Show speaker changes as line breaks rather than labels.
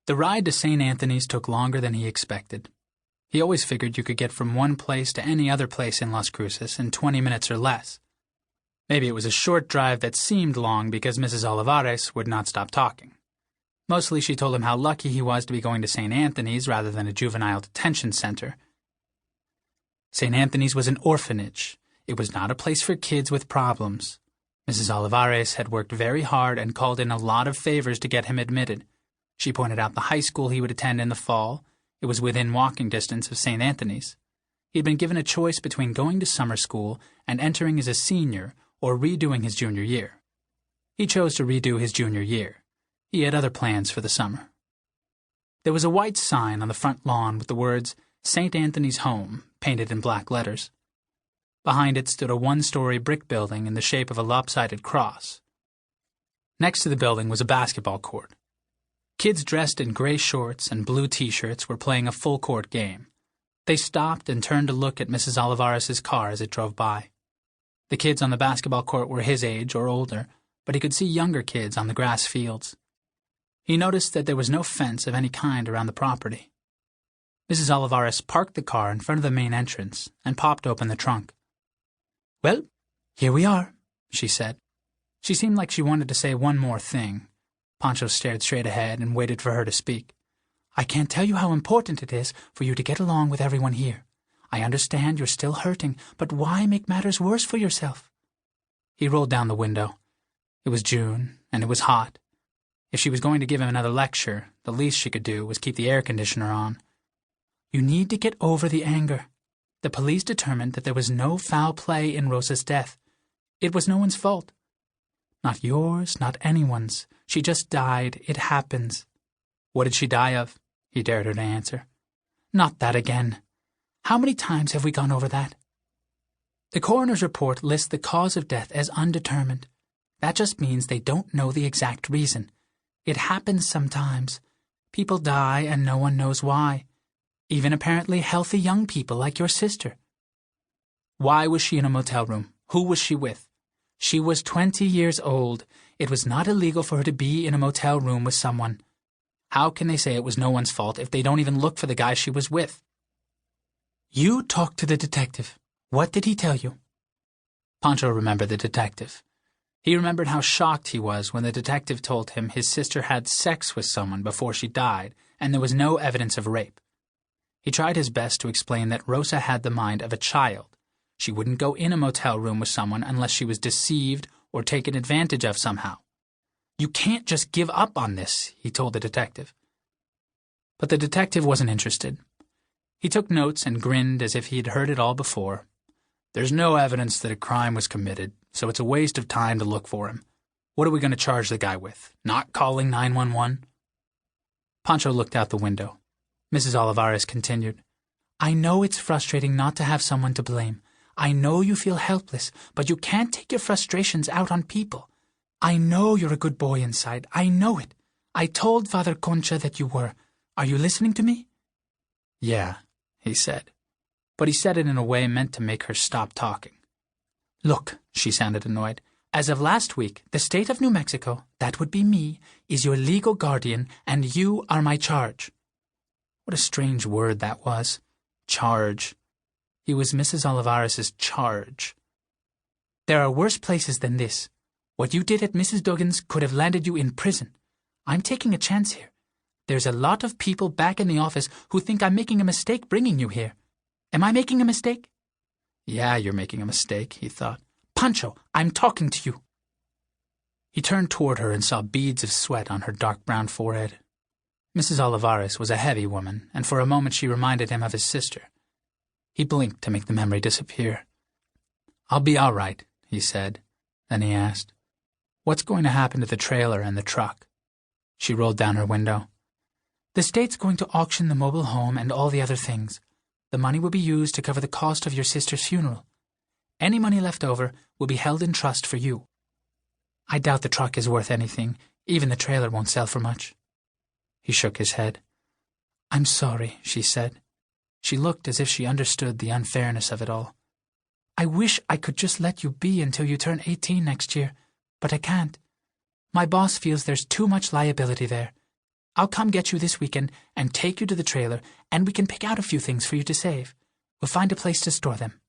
The ride to St. Anthony's took longer than he expected. He always figured you could get from one place to any other place in Las Cruces in 20 minutes or less. Maybe it was a short drive that seemed long because Mrs. Olivares would not stop talking. Mostly she told him how lucky he was to be going to St. Anthony's rather than a juvenile detention center. St. Anthony's was an orphanage. It was not a place for kids with problems. Mrs. Olivares had worked very hard and called in a lot of favors to get him admitted. She pointed out the high school he would attend in the fall. It was within walking distance of St. Anthony's. He had been given a choice between going to summer school and entering as a senior or redoing his junior year. He chose to redo his junior year. He had other plans for the summer. There was a white sign on the front lawn with the words, St. Anthony's Home, painted in black letters. Behind it stood a one-story brick building in the shape of a lopsided cross. Next to the building was a basketball court. Kids dressed in gray shorts and blue T-shirts were playing a full-court game. They stopped and turned to look at Mrs. Olivares' car as it drove by. The kids on the basketball court were his age or older, but he could see younger kids on the grass fields. He noticed that there was no fence of any kind around the property. Mrs. Olivares parked the car in front of the main entrance and popped open the trunk. "Well, here we are," she said. She seemed like she wanted to say one more thing. Pancho stared straight ahead and waited for her to speak. "I can't tell you how important it is for you to get along with everyone here. I understand you're still hurting, but why make matters worse for yourself?" He rolled down the window. It was June, and it was hot. If she was going to give him another lecture, the least she could do was keep the air conditioner on. "You need to get over the anger. The police determined that there was no foul play in Rosa's death. It was no one's fault. Not yours, not anyone's. She just died. It happens." "What did she die of?" he dared her to answer. "Not that again. How many times have we gone over that?" The coroner's report lists the cause of death as undetermined. That just means they don't know the exact reason. It happens sometimes. People die and no one knows why. Even apparently healthy young people like your sister. Why was she in a motel room? Who was she with? She was 20 years old. It was not illegal for her to be in a motel room with someone. How can they say it was no one's fault if they don't even look for the guy she was with? "You talked to the detective. What did he tell you?" Pancho remembered the detective. He remembered how shocked he was when the detective told him his sister had sex with someone before she died and there was no evidence of rape. He tried his best to explain that Rosa had the mind of a child. She wouldn't go in a motel room with someone unless she was deceived or taken advantage of somehow. "You can't just give up on this," he told the detective. But the detective wasn't interested. He took notes and grinned as if he had heard it all before. "There's no evidence that a crime was committed, so it's a waste of time to look for him. What are we going to charge the guy with? Not calling 911? Pancho looked out the window. Mrs. Olivares continued, "I know it's frustrating not to have someone to blame. I know you feel helpless, but you can't take your frustrations out on people. I know you're a good boy inside. I know it. I told Father Concha that you were. Are you listening to me?" "Yeah," he said. But he said it in a way meant to make her stop talking. "Look," she sounded annoyed, "as of last week, the state of New Mexico, that would be me, is your legal guardian, and you are my charge." What a strange word that was. Charge. He was Mrs. Olivares' charge. "There are worse places than this. What you did at Mrs. Duggan's could have landed you in prison. I'm taking a chance here. There's a lot of people back in the office who think I'm making a mistake bringing you here. Am I making a mistake?" "Yeah, you're making a mistake," he thought. "Pancho, I'm talking to you." He turned toward her and saw beads of sweat on her dark brown forehead. Mrs. Olivares was a heavy woman, and for a moment she reminded him of his sister. He blinked to make the memory disappear. "I'll be all right," he said. Then he asked, "What's going to happen to the trailer and the truck?" She rolled down her window. "The state's going to auction the mobile home and all the other things. The money will be used to cover the cost of your sister's funeral. Any money left over will be held in trust for you. I doubt the truck is worth anything. Even the trailer won't sell for much." He shook his head. "I'm sorry," she said. She looked as if she understood the unfairness of it all. "I wish I could just let you be until you turn 18 next year, but I can't. My boss feels there's too much liability there. I'll come get you this weekend and take you to the trailer, and we can pick out a few things for you to save. We'll find a place to store them.